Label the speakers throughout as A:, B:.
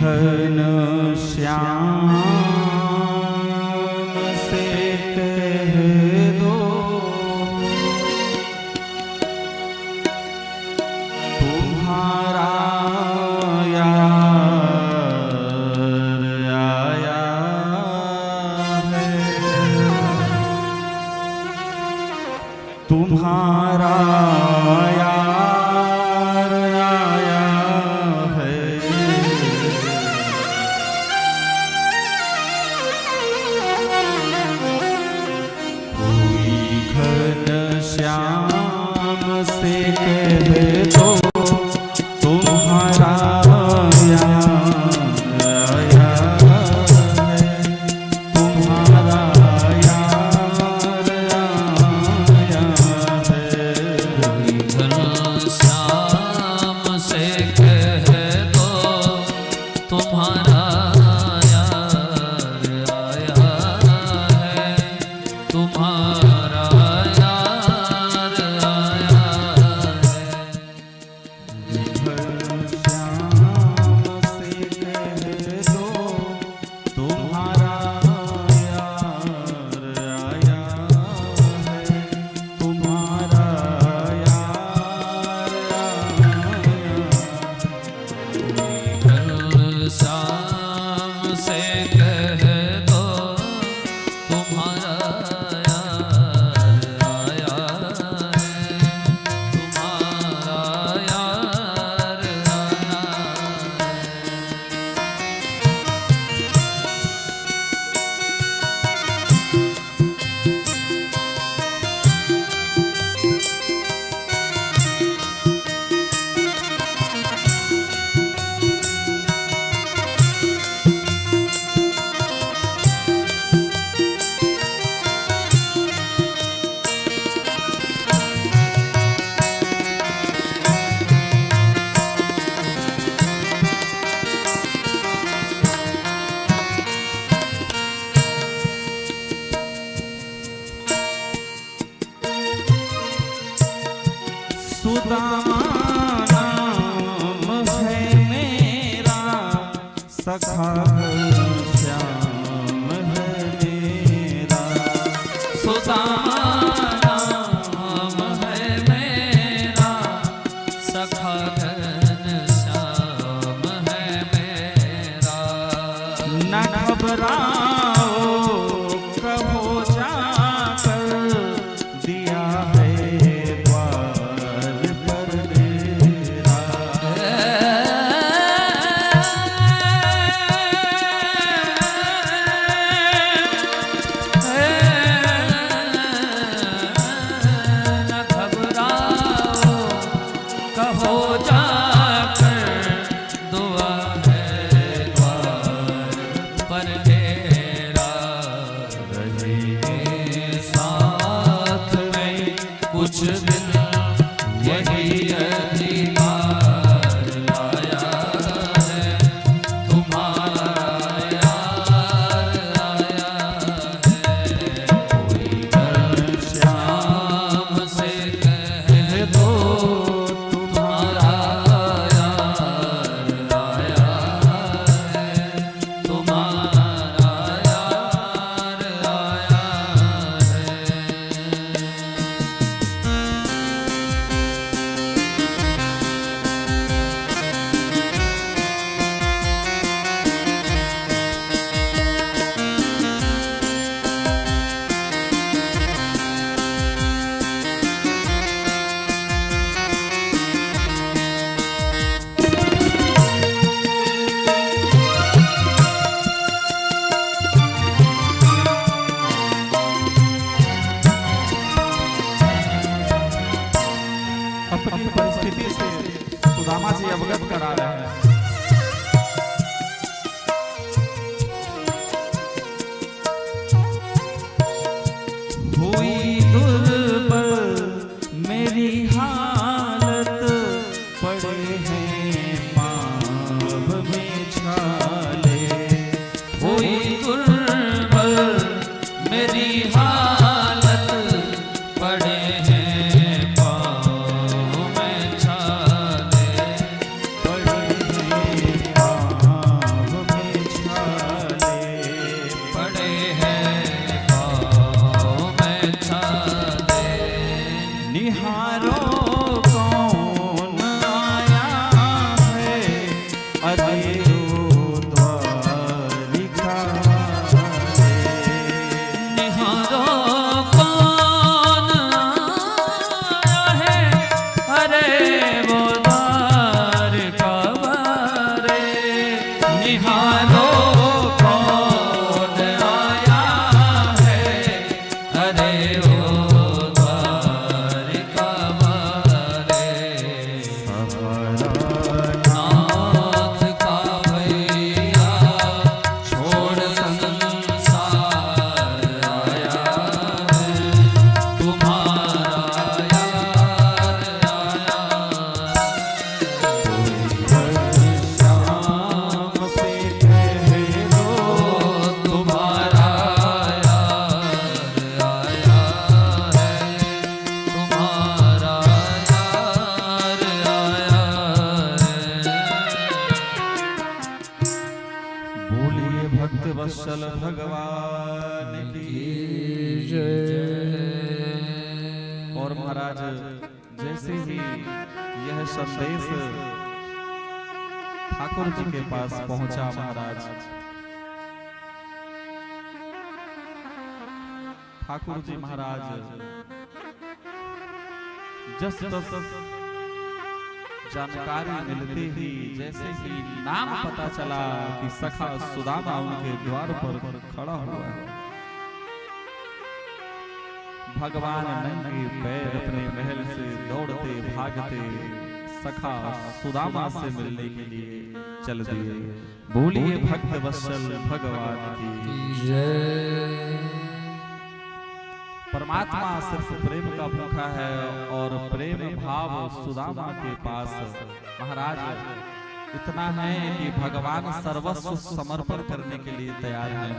A: घन श्याम से कह दो तुम्हारा यार आया है, तुम्हारा यार आया है। कोई घन श्याम से कह दो तुम्हारा यार आया है, तुम्हारा यार आया है।
B: कोई घन श्याम से कह दो तुम्हारा यार आया है, तुम्हारा यार आया है।
A: घन श्याम से कह दो तुम्हारा यार आया है, तुम्हारा यार आया।
B: घन श्याम से कह दो तुम्हारा यार आया है, तुम्हारा यार आया
A: सुदामा नाम है मेरा, सखा श्याम है मेरा।
B: सुदामा नाम है मेरा, सखा घन श्याम है मेरा।
A: न घबराओ कहो जाकर, दिया है द्वार पर डेरा।
B: न घबराओ कहो जाकर, दुआ है द्वार पर डेरा। रहेंगे साथ में कुछ दिन, यही अधिकार लाया है, तुम्हारा यार आया है। कोई घन श्याम से कह दो तुम्हारा यार आया है, तुम्हारा यार आया है।
A: अपनी परिस्थिति से सुदामा जी अवगत करा रहे हैं। हुई दुर्बल मेरी हालत, पड़े हैं पाँव में छाले।
B: हुई दुर्बल मेरी हालत, पड़े हैं पाँव में छाले।
A: पड़े
B: नाथ का भैया छोड़ संसार आया है, तुम्हारा यार आया
A: श्याम से कह दो
B: तुम्हारा यार आया है, तुम्हारा यार आया है।
A: बोलिए भक्त वत्सल भगवान की। और महाराज जैसे ही यह संदेश ठाकुर जी के पास पहुंचा महाराज, ठाकुर जी महाराज जस तस जानकारी मिलते ही, जैसे ही नाम पता चला कि सखा सुदामा उनके द्वार पर खड़ा हुआ है, भगवान नंगे पैर अपने महल से दौड़ते भागते सखा सुदामा से मिलने के लिए चल दिए। बोलिए भक्त वत्सल भगवान की। परमात्मा सिर्फ प्रेम का भूखा है और प्रेम भाव सुदामा के पास महाराज इतना है कि भगवान सर्वस्व समर्पण करने के लिए तैयार है।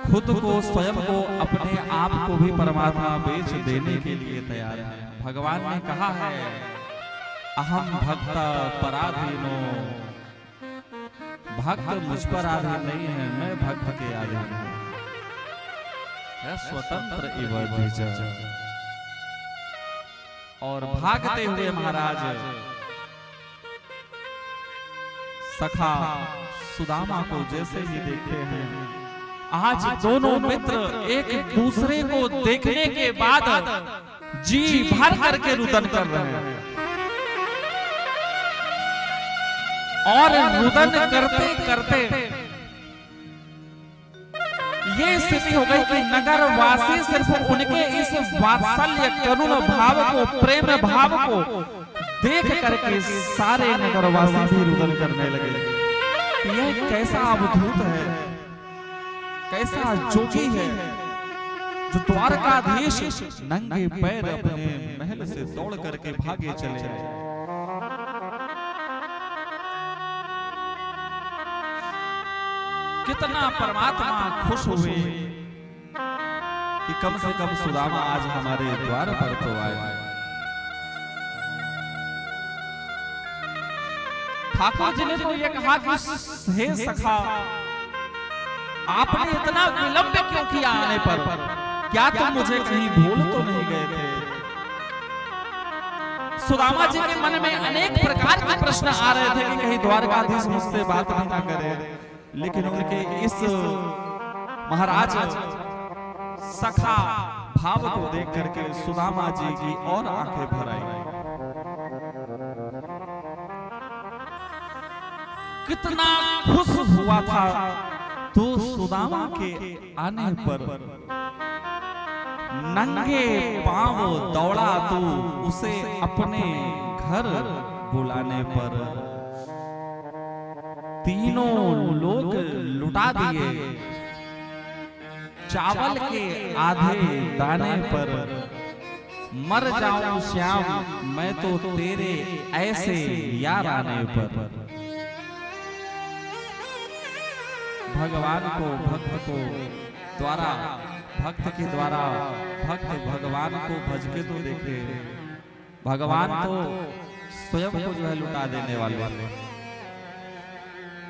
A: खुद को, स्वयं को, अपने आप को भी परमात्मा बेच देने के लिए तैयार है। भगवान ने कहा है, अहम भक्त पराधीनो, भक्त मुझ पर आधीन नहीं है, मैं भक्त के आधीन हूं। स्वतंत्र इव द्विज। और भागते हुए महाराज सखा सुदामा को जैसे ही देखते हैं, आज दोनों मित्र एक दूसरे को देखने के बाद जी भर करके रुदन कर रहे हैं। और रुदन करते करते ये स्थिति हो गई कि नगर वासी सिर्फ उनके इस वात्सल्य करुण भाव को, प्रेम भाव को देख करके सारे नगरवासी भी रुदन करने लगे। यह कैसा अवधूत है, कैसा जोगी है जो द्वारकाधीश नंगे पैर अपने महल से दौड़ करके भागे चले आए। कितना परमात्मा खुश हुए कि कम से कम सुदामा आज हमारे द्वार पर तो आए। ठाकुर जी ने तो ये कहा कि हे सखा, आपने इतना विलंब क्यों किया आने पर? क्या तुम मुझे कहीं भूल तो नहीं गए थे? सुदामा जी के मन में अनेक प्रकार के प्रश्न आ रहे थे कि कहीं द्वारकाधीश मुझसे बात नहीं ना करे। लेकिन उनके इस महाराज सखा भाव को देख करके सुदामा जी की और आंखें भर आई। कितना खुश हुआ था तो सुदामा के आने पर नंगे पांव दौड़ा तो उसे अपने घर बुलाने पर तीनों लोग लुटा दिए। चावल के आधे दाने पर मर जाऊं श्याम मैं तो तेरे ऐसे यार आने पर। भगवान को भक्त को द्वारा, भक्त के द्वारा भक्त भगवान को भज के तो देखे, भगवान तो स्वयं को जो है लुटा देने वाले।